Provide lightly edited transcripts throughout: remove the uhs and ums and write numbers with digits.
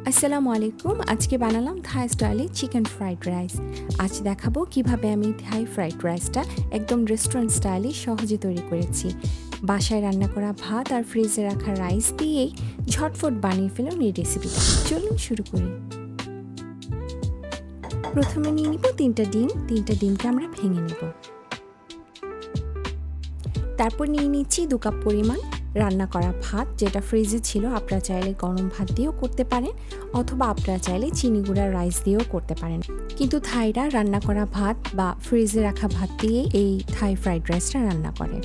আসসালামু আলাইকুম। আজকে বানালাম থাই স্টাইলে চিকেন ফ্রাইড রাইস। আজ দেখাবো কিভাবে আমি থাই ফ্রাইড রাইসটা একদম রেস্টুরেন্ট স্টাইলে সহজে তৈরি করেছি। বাসায় রান্না করা ভাত আর ফ্রিজে রাখা রাইস দিয়েই ঝটফট বানিয়ে ফেলুন এই রেসিপিটা। চলুন শুরু করি। প্রথমে নিয়ে নিব তিনটা ডিমকে আমরা ভেঙে নেব। তারপর নিয়ে নিচ্ছি 2 কাপ পরিমাণ রান্না করা ভাত, যেটা ফ্রিজে ছিল। আপনারা চাইলে গরম ভাত দিয়েও করতে পারেন, অথবা আপনারা চাইলে চিনি গুঁড়ার রাইস দিয়েও করতে পারেন। কিন্তু থাইরা রান্না করা ভাত বা ফ্রিজে রাখা ভাত দিয়ে এই থাই ফ্রাইড রাইসটা রান্না করে।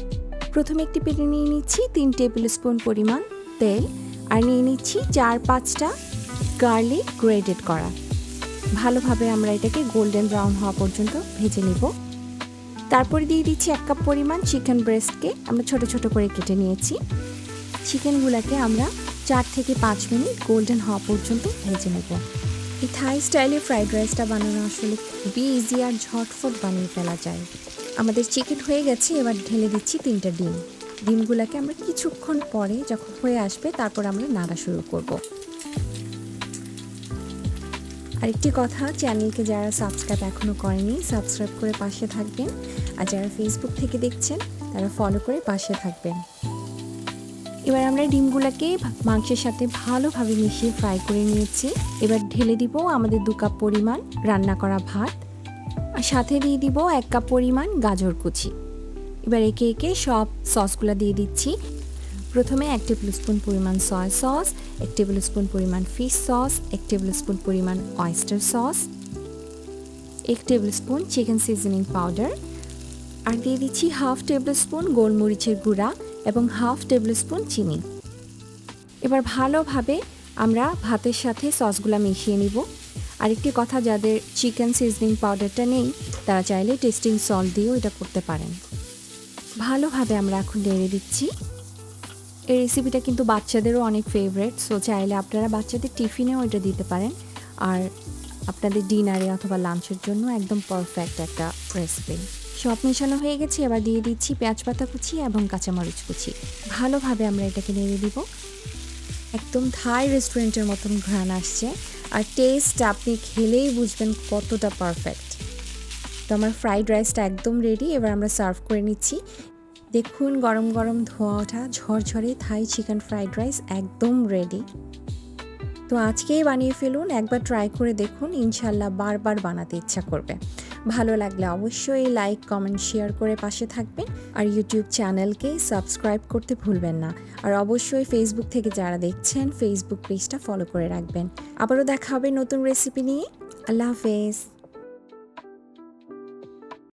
প্রথমে একটি প্যানে নিয়ে নিচ্ছি 3 টেবিল স্পুন পরিমাণ তেল, আর নিয়ে নিচ্ছি 4-5টা গার্লিক গ্রেটেড করা। ভালোভাবে আমরা এটাকে গোল্ডেন ব্রাউন হওয়া পর্যন্ত ভেজে নিব। তারপরে দিয়ে দিচ্ছি 1 কাপ পরিমাণ চিকেন ব্রেস্টকে আমরা ছোট ছোট করে কেটে নিয়েছি। চিকেনগুলোকে আমরা 4 থেকে 5 মিনিট গোল্ডেন হওয়া পর্যন্ত ভেজে নেব। এই থাই স্টাইলে ফ্রাইড রাইসটা বানানো আসলে খুবই ইজি আর ঝটফট বানিয়ে ফেলা যায়। আমাদের চিকেন হয়ে গেছে, এবার ঢেলে দিচ্ছি 3টা ডিমগুলোকে আমরা কিছুক্ষণ পরে যখন হয়ে আসবে তারপর আমরা নাড়া শুরু করব। আরেকটি কথা, চ্যানেলকে যারা সাবস্ক্রাইব এখনও করেনি সাবস্ক্রাইব করে পাশে থাকবেন, আর যারা ফেসবুক থেকে দেখছেন তারা ফলো করে পাশে থাকবেন। এবার আমরা ডিমগুলোকে মাংসের সাথে ভালোভাবে মিশিয়ে ফ্রাই করে নিয়েছি। এবার ঢেলে দিব আমাদের 2 কাপ পরিমাণ রান্না করা ভাত, আর সাথে দিয়ে দিব 1 কাপ পরিমাণ গাজর কুচি। এবার একে একে সব সসগুলো দিয়ে দিচ্ছি। প্রথমে 1 টেবিল স্পুন পরিমাণ সয়া সস, 1 টেবিল স্পুন পরিমাণ ফিশ সস, 1 টেবিল স্পুন পরিমাণ oyster sauce, 1 tablespoon chicken seasoning powder, আর দিয়ে দিচ্ছি 1/2 টেবিল স্পুন গোলমরিচের গুঁড়া এবং 1/2 টেবিল স্পুন চিনি। এবার ভালোভাবে আমরা ভাতের সাথে সসগুলো মিশিয়ে নিব। আরেকটি কথা, যাদের চিকেন সিজনিং পাউডারটা নেই তারা চাইলে টেস্টিং সল্ট দিয়েও এটা করতে পারেন। ভালোভাবে আমরা এখন নেড়ে দিচ্ছি। এই রেসিপিটা কিন্তু বাচ্চাদেরও অনেক ফেভারিট, সো চাইলে আপনারা বাচ্চাদের টিফিনেও এটা দিতে পারেন, আর আপনাদের ডিনারে অথবা লাঞ্চের জন্য একদম পারফেক্ট একটা রেসিপি। সব মেশানো হয়ে গেছে, এবার দিয়ে দিচ্ছি পেঁয়াজ পাতা কুচি এবং কাঁচামরিচ কুচি। ভালোভাবে আমরা এটাকে নেড়ে দিব। একদম থাই রেস্টুরেন্টের মতন ঘ্রাণ আসছে, আর টেস্ট আপনি খেলেই বুঝবেন কতটা পারফেক্ট। তো আমার ফ্রাইড রাইসটা একদম রেডি। এবার আমরা সার্ভ করে নিচ্ছি। দেখুন গরম গরম ধোঁয়া ওঠা ঝরঝরে থাই চিকেন ফ্রাইড রাইস একদম রেডি। তো আজকেই বানিয়ে ফেলুন, একবার ট্রাই করে দেখুন, ইনশাল্লাহ বারবার বানাতে ইচ্ছা করবে। ভালো লাগলে অবশ্যই লাইক কমেন্ট শেয়ার করে পাশে থাকবেন, আর ইউটিউব চ্যানেলকে সাবস্ক্রাইব করতে ভুলবেন না। আর অবশ্যই ফেসবুক থেকে যারা দেখছেন ফেসবুক পেজটা ফলো করে রাখবেন। আবারও দেখা হবে নতুন রেসিপি নিয়ে। আল্লাহ হাফেজ।